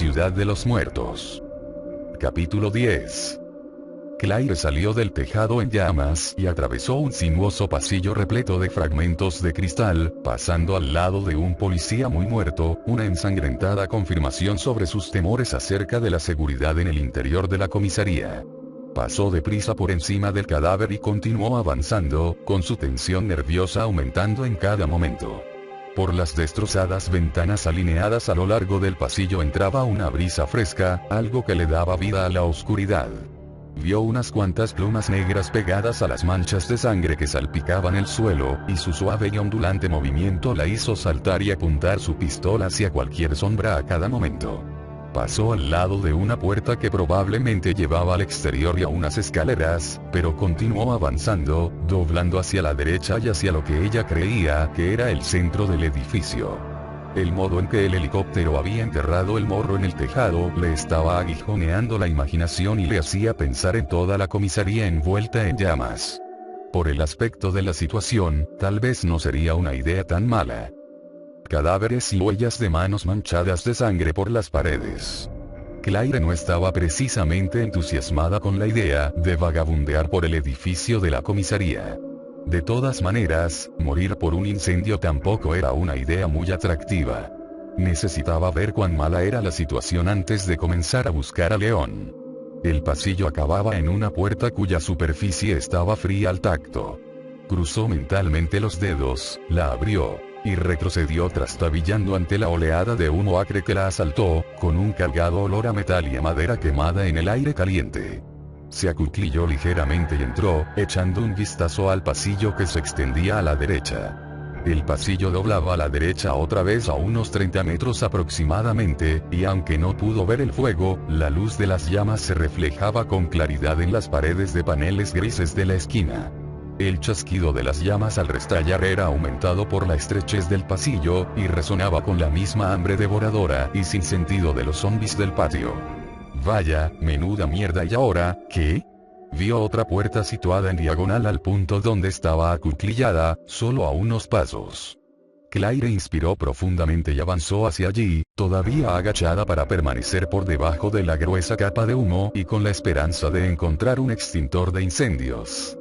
ciudad de los muertos. Capítulo 10. Claire salió del tejado en llamas y atravesó un sinuoso pasillo repleto de fragmentos de cristal, pasando al lado de un policía muy muerto, una ensangrentada confirmación sobre sus temores acerca de la seguridad en el interior de la comisaría. Pasó deprisa por encima del cadáver y continuó avanzando, con su tensión nerviosa aumentando en cada momento. Por las destrozadas ventanas alineadas a lo largo del pasillo entraba una brisa fresca, algo que le daba vida a la oscuridad. Vio unas cuantas plumas negras pegadas a las manchas de sangre que salpicaban el suelo, y su suave y ondulante movimiento la hizo saltar y apuntar su pistola hacia cualquier sombra a cada momento. Pasó al lado de una puerta que probablemente llevaba al exterior y a unas escaleras, pero continuó avanzando, doblando hacia la derecha y hacia lo que ella creía que era el centro del edificio. El modo en que el helicóptero había enterrado el morro en el tejado le estaba aguijoneando la imaginación y le hacía pensar en toda la comisaría envuelta en llamas. Por el aspecto de la situación, tal vez no sería una idea tan mala. Cadáveres y huellas de manos manchadas de sangre por las paredes. Claire no estaba precisamente entusiasmada con la idea de vagabundear por el edificio de la comisaría. De todas maneras, morir por un incendio tampoco era una idea muy atractiva. Necesitaba ver cuán mala era la situación antes de comenzar a buscar a León. El pasillo acababa en una puerta cuya superficie estaba fría al tacto. Cruzó mentalmente los dedos, la abrió, y retrocedió trastabillando ante la oleada de humo acre que la asaltó, con un cargado olor a metal y a madera quemada en el aire caliente. Se acuclilló ligeramente y entró, echando un vistazo al pasillo que se extendía a la derecha. El pasillo doblaba a la derecha otra vez a unos 30 metros aproximadamente, y aunque no pudo ver el fuego, la luz de las llamas se reflejaba con claridad en las paredes de paneles grises de la esquina. El chasquido de las llamas al restallar era aumentado por la estrechez del pasillo, y resonaba con la misma hambre devoradora y sin sentido de los zombies del patio. Vaya, menuda mierda. ¿Y ahora, qué? Vio otra puerta situada en diagonal al punto donde estaba acuclillada, solo a unos pasos. Claire inspiró profundamente y avanzó hacia allí, todavía agachada para permanecer por debajo de la gruesa capa de humo y con la esperanza de encontrar un extintor de incendios.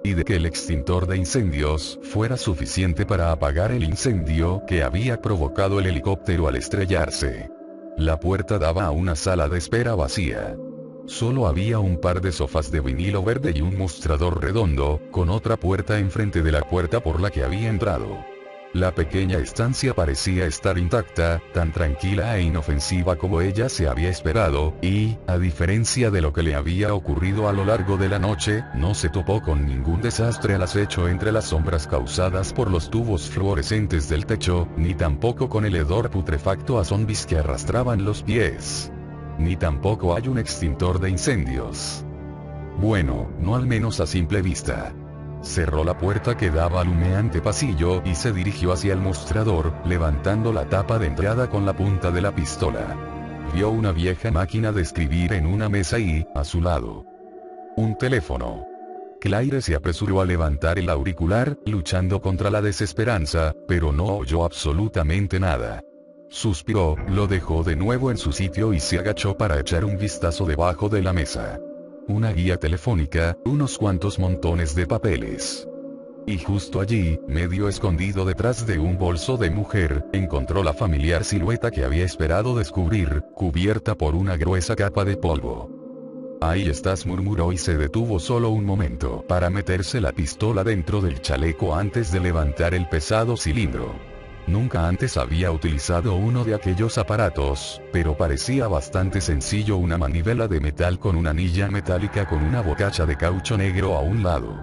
Y de que el extintor de incendios fuera suficiente para apagar el incendio que había provocado el helicóptero al estrellarse. La puerta daba a una sala de espera vacía. Solo había un par de sofás de vinilo verde y un mostrador redondo, con otra puerta enfrente de la puerta por la que había entrado. La pequeña estancia parecía estar intacta, tan tranquila e inofensiva como ella se había esperado, y, a diferencia de lo que le había ocurrido a lo largo de la noche, no se topó con ningún desastre al acecho entre las sombras causadas por los tubos fluorescentes del techo, ni tampoco con el hedor putrefacto a zombies que arrastraban los pies. Ni tampoco hay un extintor de incendios. Bueno, no al menos a simple vista. Cerró la puerta que daba al humeante pasillo y se dirigió hacia el mostrador, levantando la tapa de entrada con la punta de la pistola. Vio una vieja máquina de escribir en una mesa y, a su lado, un teléfono. Claire se apresuró a levantar el auricular, luchando contra la desesperanza, pero no oyó absolutamente nada. Suspiró, lo dejó de nuevo en su sitio y se agachó para echar un vistazo debajo de la mesa. Una guía telefónica, unos cuantos montones de papeles. Y justo allí, medio escondido detrás de un bolso de mujer, encontró la familiar silueta que había esperado descubrir, cubierta por una gruesa capa de polvo. Ahí estás, murmuró y se detuvo solo un momento para meterse la pistola dentro del chaleco antes de levantar el pesado cilindro. Nunca antes había utilizado uno de aquellos aparatos, pero parecía bastante sencillo: una manivela de metal con una anilla metálica con una bocacha de caucho negro a un lado.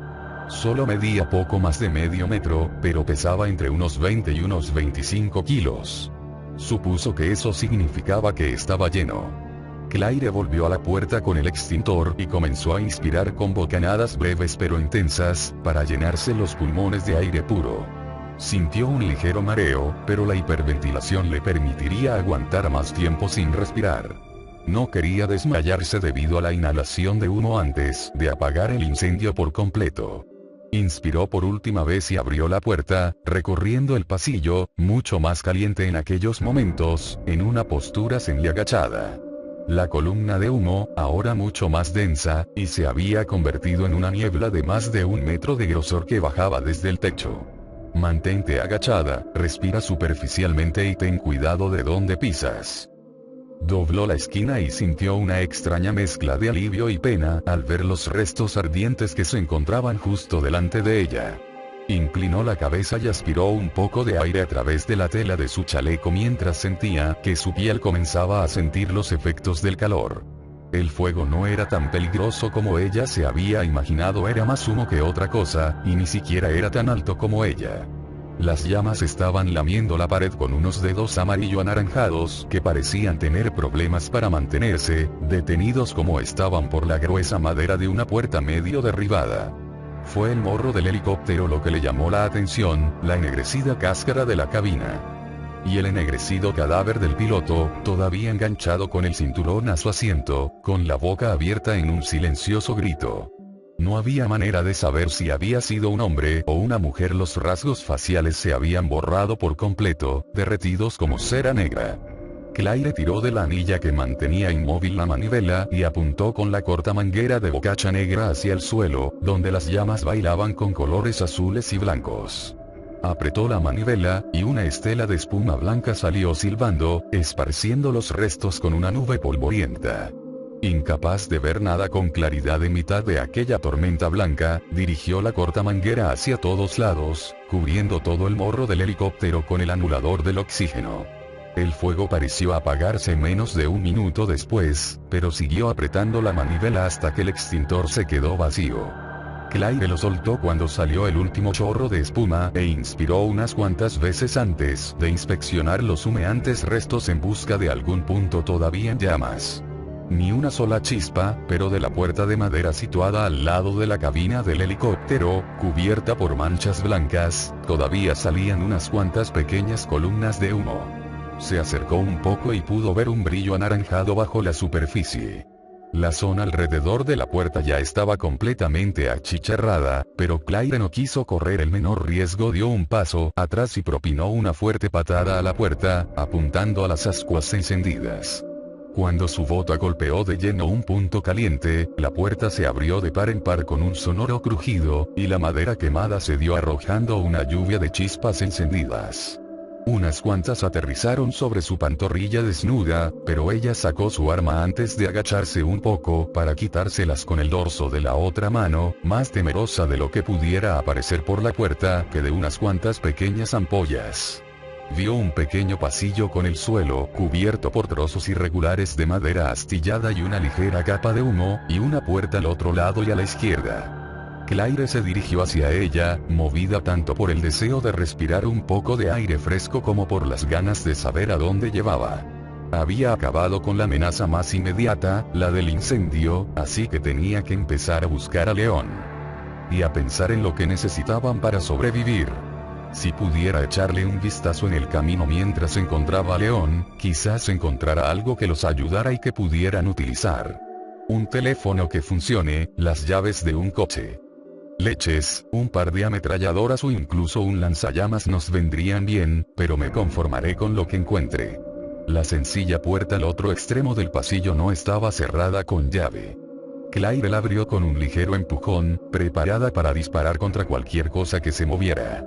Solo medía poco más de medio metro, pero pesaba entre unos 20 y unos 25 kilos. Supuso que eso significaba que estaba lleno. Claire volvió a la puerta con el extintor y comenzó a inspirar con bocanadas breves pero intensas, para llenarse los pulmones de aire puro. Sintió un ligero mareo, pero la hiperventilación le permitiría aguantar más tiempo sin respirar. No quería desmayarse debido a la inhalación de humo antes de apagar el incendio por completo. Inspiró por última vez y abrió la puerta, recorriendo el pasillo, mucho más caliente en aquellos momentos, en una postura semi-agachada. La columna de humo, ahora mucho más densa, y se había convertido en una niebla de más de 1 metro de grosor que bajaba desde el techo. Mantente agachada, respira superficialmente y ten cuidado de dónde pisas. Dobló la esquina y sintió una extraña mezcla de alivio y pena al ver los restos ardientes que se encontraban justo delante de ella. Inclinó la cabeza y aspiró un poco de aire a través de la tela de su chaleco mientras sentía que su piel comenzaba a sentir los efectos del calor. El fuego no era tan peligroso como ella se había imaginado, era más humo que otra cosa, y ni siquiera era tan alto como ella. Las llamas estaban lamiendo la pared con unos dedos amarillo-anaranjados que parecían tener problemas para mantenerse, detenidos como estaban por la gruesa madera de una puerta medio derribada. Fue el morro del helicóptero lo que le llamó la atención, la ennegrecida cáscara de la cabina. Y el ennegrecido cadáver del piloto, todavía enganchado con el cinturón a su asiento, con la boca abierta en un silencioso grito. No había manera de saber si había sido un hombre o una mujer, los rasgos faciales se habían borrado por completo, derretidos como cera negra. Claire tiró de la anilla que mantenía inmóvil la manivela y apuntó con la corta manguera de bocacha negra hacia el suelo, donde las llamas bailaban con colores azules y blancos. Apretó la manivela, y una estela de espuma blanca salió silbando, esparciendo los restos con una nube polvorienta. Incapaz de ver nada con claridad en mitad de aquella tormenta blanca, dirigió la corta manguera hacia todos lados, cubriendo todo el morro del helicóptero con el anulador del oxígeno. El fuego pareció apagarse menos de 1 minuto después, pero siguió apretando la manivela hasta que el extintor se quedó vacío. Claire lo soltó cuando salió el último chorro de espuma e inspiró unas cuantas veces antes de inspeccionar los humeantes restos en busca de algún punto todavía en llamas. Ni una sola chispa, pero de la puerta de madera situada al lado de la cabina del helicóptero, cubierta por manchas blancas, todavía salían unas cuantas pequeñas columnas de humo. Se acercó un poco y pudo ver un brillo anaranjado bajo la superficie. La zona alrededor de la puerta ya estaba completamente achicharrada, pero Claire no quiso correr el menor riesgo, dio un paso atrás y propinó una fuerte patada a la puerta, apuntando a las ascuas encendidas. Cuando su bota golpeó de lleno un punto caliente, la puerta se abrió de par en par con un sonoro crujido, y la madera quemada cedió arrojando una lluvia de chispas encendidas. Unas cuantas aterrizaron sobre su pantorrilla desnuda, pero ella sacó su arma antes de agacharse un poco para quitárselas con el dorso de la otra mano, más temerosa de lo que pudiera aparecer por la puerta que de unas cuantas pequeñas ampollas. Vio un pequeño pasillo con el suelo cubierto por trozos irregulares de madera astillada y una ligera capa de humo, y una puerta al otro lado y a la izquierda. Claire se dirigió hacia ella, movida tanto por el deseo de respirar un poco de aire fresco como por las ganas de saber a dónde llevaba. Había acabado con la amenaza más inmediata, la del incendio, así que tenía que empezar a buscar a León. Y a pensar en lo que necesitaban para sobrevivir. Si pudiera echarle un vistazo en el camino mientras encontraba a León, quizás encontrara algo que los ayudara y que pudieran utilizar. Un teléfono que funcione, las llaves de un coche. Leches, un par de ametralladoras o incluso un lanzallamas nos vendrían bien, pero me conformaré con lo que encuentre. La sencilla puerta al otro extremo del pasillo no estaba cerrada con llave. Claire la abrió con un ligero empujón, preparada para disparar contra cualquier cosa que se moviera.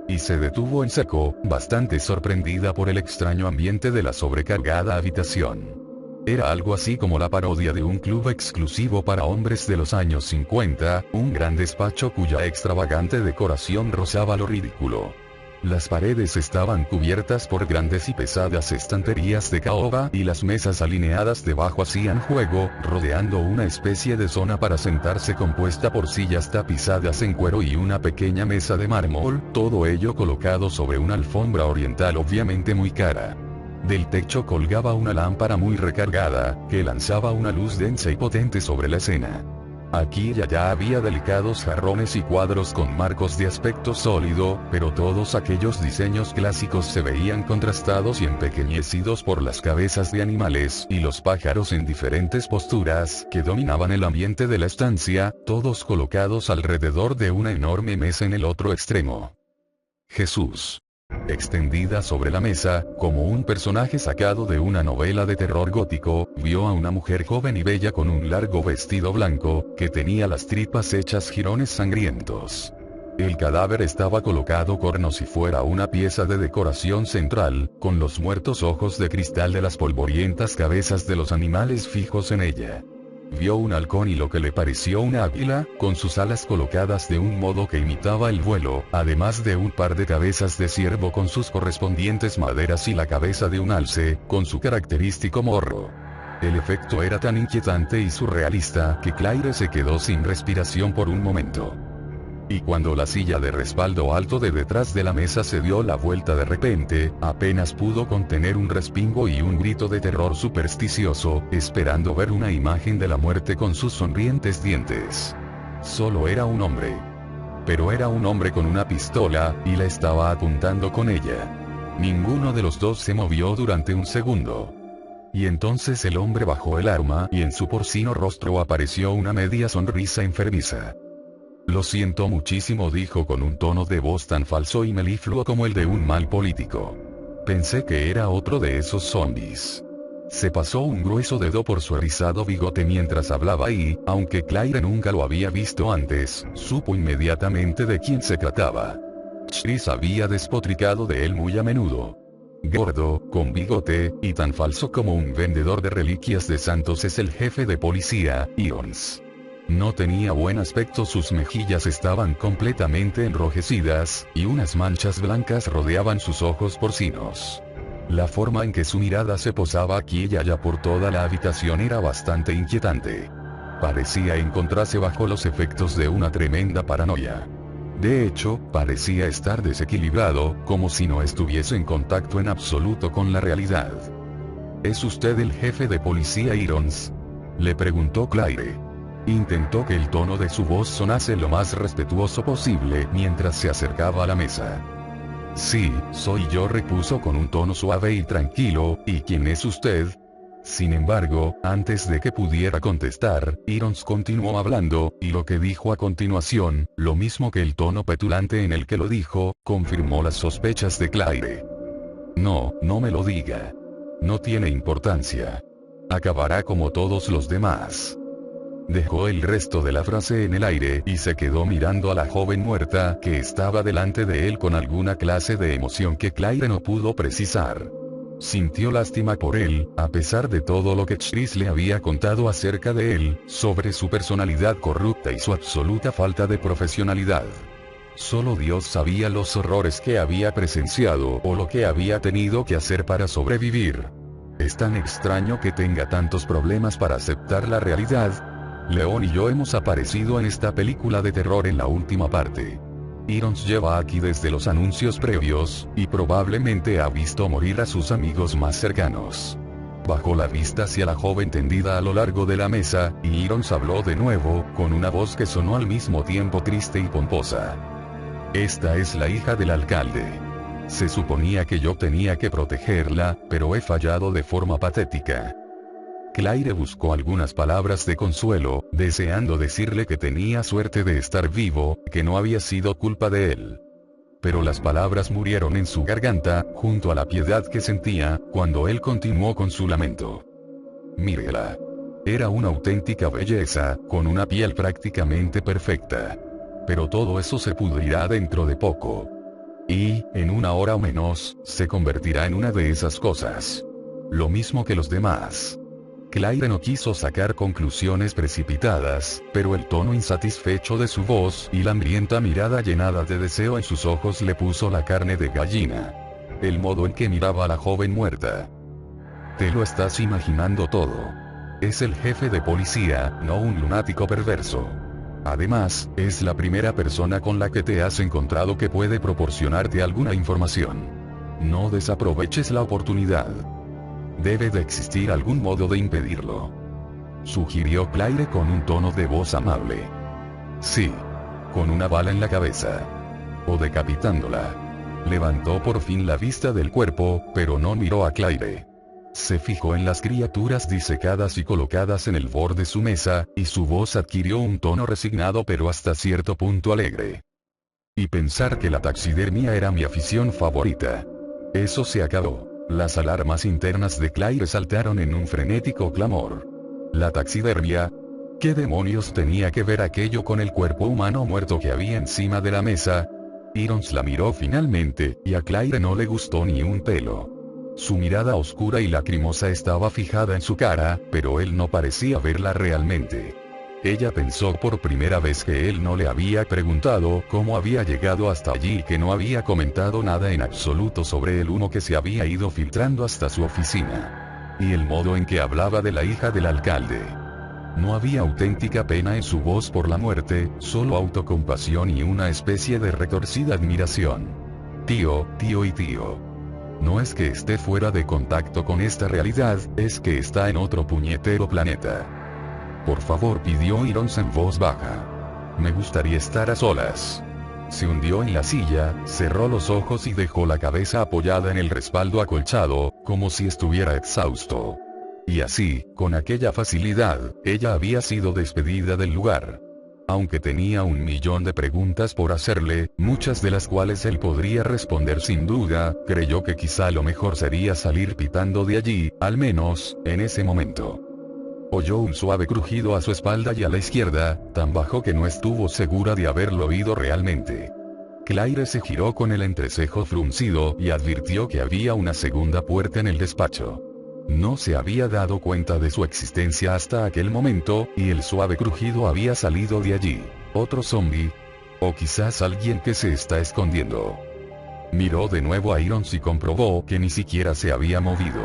Y se detuvo en seco, bastante sorprendida por el extraño ambiente de la sobrecargada habitación. Era algo así como la parodia de un club exclusivo para hombres de los años 50, un gran despacho cuya extravagante decoración rozaba lo ridículo. Las paredes estaban cubiertas por grandes y pesadas estanterías de caoba y las mesas alineadas debajo hacían juego, rodeando una especie de zona para sentarse compuesta por sillas tapizadas en cuero y una pequeña mesa de mármol, todo ello colocado sobre una alfombra oriental obviamente muy cara. Del techo colgaba una lámpara muy recargada, que lanzaba una luz densa y potente sobre la escena. Aquí y allá había delicados jarrones y cuadros con marcos de aspecto sólido, pero todos aquellos diseños clásicos se veían contrastados y empequeñecidos por las cabezas de animales y los pájaros en diferentes posturas que dominaban el ambiente de la estancia, todos colocados alrededor de una enorme mesa en el otro extremo. Jesús. Extendida sobre la mesa, como un personaje sacado de una novela de terror gótico, vio a una mujer joven y bella con un largo vestido blanco, que tenía las tripas hechas jirones sangrientos. El cadáver estaba colocado como si fuera una pieza de decoración central, con los muertos ojos de cristal de las polvorientas cabezas de los animales fijos en ella. Vio un halcón y lo que le pareció una águila, con sus alas colocadas de un modo que imitaba el vuelo, además de un par de cabezas de ciervo con sus correspondientes maderas y la cabeza de un alce, con su característico morro. El efecto era tan inquietante y surrealista que Claire se quedó sin respiración por un momento. Y cuando la silla de respaldo alto de detrás de la mesa se dio la vuelta de repente, apenas pudo contener un respingo y un grito de terror supersticioso, esperando ver una imagen de la muerte con sus sonrientes dientes. Solo era un hombre. Pero era un hombre con una pistola, y la estaba apuntando con ella. Ninguno de los dos se movió durante un segundo. Y entonces el hombre bajó el arma y en su porcino rostro apareció una media sonrisa enfermiza. Lo siento muchísimo, dijo con un tono de voz tan falso y melifluo como el de un mal político. Pensé que era otro de esos zombies. Se pasó un grueso dedo por su erizado bigote mientras hablaba y, aunque Claire nunca lo había visto antes, supo inmediatamente de quién se trataba. Chris había despotricado de él muy a menudo. Gordo, con bigote, y tan falso como un vendedor de reliquias de santos es el jefe de policía, Irons. No tenía buen aspecto, sus mejillas estaban completamente enrojecidas, y unas manchas blancas rodeaban sus ojos porcinos. La forma en que su mirada se posaba aquí y allá por toda la habitación era bastante inquietante. Parecía encontrarse bajo los efectos de una tremenda paranoia. De hecho, parecía estar desequilibrado, como si no estuviese en contacto en absoluto con la realidad. ¿Es usted el jefe de policía Irons?, le preguntó Claire. Intentó que el tono de su voz sonase lo más respetuoso posible mientras se acercaba a la mesa. Sí, soy yo, repuso con un tono suave y tranquilo. ¿Y quién es usted? Sin embargo, antes de que pudiera contestar, Irons continuó hablando, y lo que dijo a continuación, lo mismo que el tono petulante en el que lo dijo, confirmó las sospechas de Claire. No, no me lo diga. No tiene importancia. Acabará como todos los demás. Dejó el resto de la frase en el aire y se quedó mirando a la joven muerta que estaba delante de él con alguna clase de emoción que Claire no pudo precisar. Sintió lástima por él, a pesar de todo lo que Chris le había contado acerca de él, sobre su personalidad corrupta y su absoluta falta de profesionalidad. Solo Dios sabía los horrores que había presenciado o lo que había tenido que hacer para sobrevivir. Es tan extraño que tenga tantos problemas para aceptar la realidad. León y yo hemos aparecido en esta película de terror en la última parte. Irons lleva aquí desde los anuncios previos, y probablemente ha visto morir a sus amigos más cercanos. Bajó la vista hacia la joven tendida a lo largo de la mesa, y Irons habló de nuevo, con una voz que sonó al mismo tiempo triste y pomposa. Esta es la hija del alcalde. Se suponía que yo tenía que protegerla, pero he fallado de forma patética. Claire buscó algunas palabras de consuelo, deseando decirle que tenía suerte de estar vivo, que no había sido culpa de él. Pero las palabras murieron en su garganta, junto a la piedad que sentía, cuando él continuó con su lamento. Mírela. Era una auténtica belleza, con una piel prácticamente perfecta. Pero todo eso se pudrirá dentro de poco. Y, en una hora o menos, se convertirá en una de esas cosas. Lo mismo que los demás. Claire no quiso sacar conclusiones precipitadas, pero el tono insatisfecho de su voz y la hambrienta mirada llenada de deseo en sus ojos le puso la carne de gallina. El modo en que miraba a la joven muerta. Te lo estás imaginando todo. Es el jefe de policía, no un lunático perverso. Además, es la primera persona con la que te has encontrado que puede proporcionarte alguna información. No desaproveches la oportunidad. Debe de existir algún modo de impedirlo. sugirió Claire con un tono de voz amable. Sí. Con una bala en la cabeza. O decapitándola. Levantó por fin la vista del cuerpo, pero no miró a Claire. Se fijó en las criaturas disecadas y colocadas en el borde de su mesa, y su voz adquirió un tono resignado pero hasta cierto punto alegre. Y pensar que la taxidermia era mi afición favorita. Eso se acabó. Las alarmas internas de Claire saltaron en un frenético clamor. ¿La taxidermia? ¿Qué demonios tenía que ver aquello con el cuerpo humano muerto que había encima de la mesa? Irons la miró finalmente, y a Claire no le gustó ni un pelo. Su mirada oscura y lacrimosa estaba fijada en su cara, pero él no parecía verla realmente. Ella pensó por primera vez que él no le había preguntado cómo había llegado hasta allí y que no había comentado nada en absoluto sobre el humo que se había ido filtrando hasta su oficina. Y el modo en que hablaba de la hija del alcalde. No había auténtica pena en su voz por la muerte, solo autocompasión y una especie de retorcida admiración. Tío, tío y tío. No es que esté fuera de contacto con esta realidad, es que está en otro puñetero planeta. Por favor, pidió Irons en voz baja. Me gustaría estar a solas. Se hundió en la silla, cerró los ojos y dejó la cabeza apoyada en el respaldo acolchado, como si estuviera exhausto. Y así, con aquella facilidad, ella había sido despedida del lugar. Aunque tenía 1.000.000 de preguntas por hacerle, muchas de las cuales él podría responder sin duda, creyó que quizá lo mejor sería salir pitando de allí, al menos, en ese momento. Oyó un suave crujido a su espalda y a la izquierda, tan bajo que no estuvo segura de haberlo oído realmente. Claire se giró con el entrecejo fruncido y advirtió que había una segunda puerta en el despacho. No se había dado cuenta de su existencia hasta aquel momento, y el suave crujido había salido de allí. ¿Otro zombie? O quizás alguien que se está escondiendo. Miró de nuevo a Irons y comprobó que ni siquiera se había movido.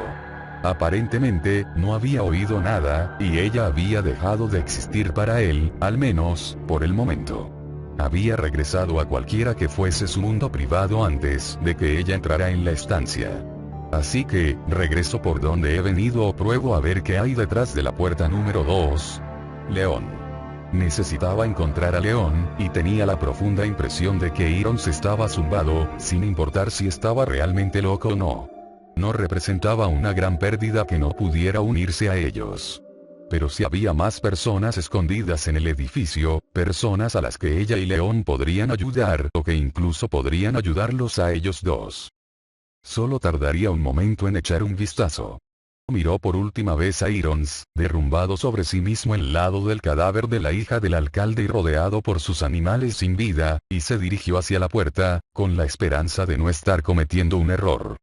Aparentemente, no había oído nada, y ella había dejado de existir para él, al menos, por el momento. Había regresado a cualquiera que fuese su mundo privado antes de que ella entrara en la estancia. Así que, regreso por donde he venido o pruebo a ver qué hay detrás de la puerta número 2. León. Necesitaba encontrar a León, y tenía la profunda impresión de que Irons estaba zumbado, sin importar si estaba realmente loco o no. No representaba una gran pérdida que no pudiera unirse a ellos. Pero si había más personas escondidas en el edificio, personas a las que ella y León podrían ayudar o que incluso podrían ayudarlos a ellos dos. Solo tardaría un momento en echar un vistazo. Miró por última vez a Irons, derrumbado sobre sí mismo al lado del cadáver de la hija del alcalde y rodeado por sus animales sin vida, y se dirigió hacia la puerta, con la esperanza de no estar cometiendo un error.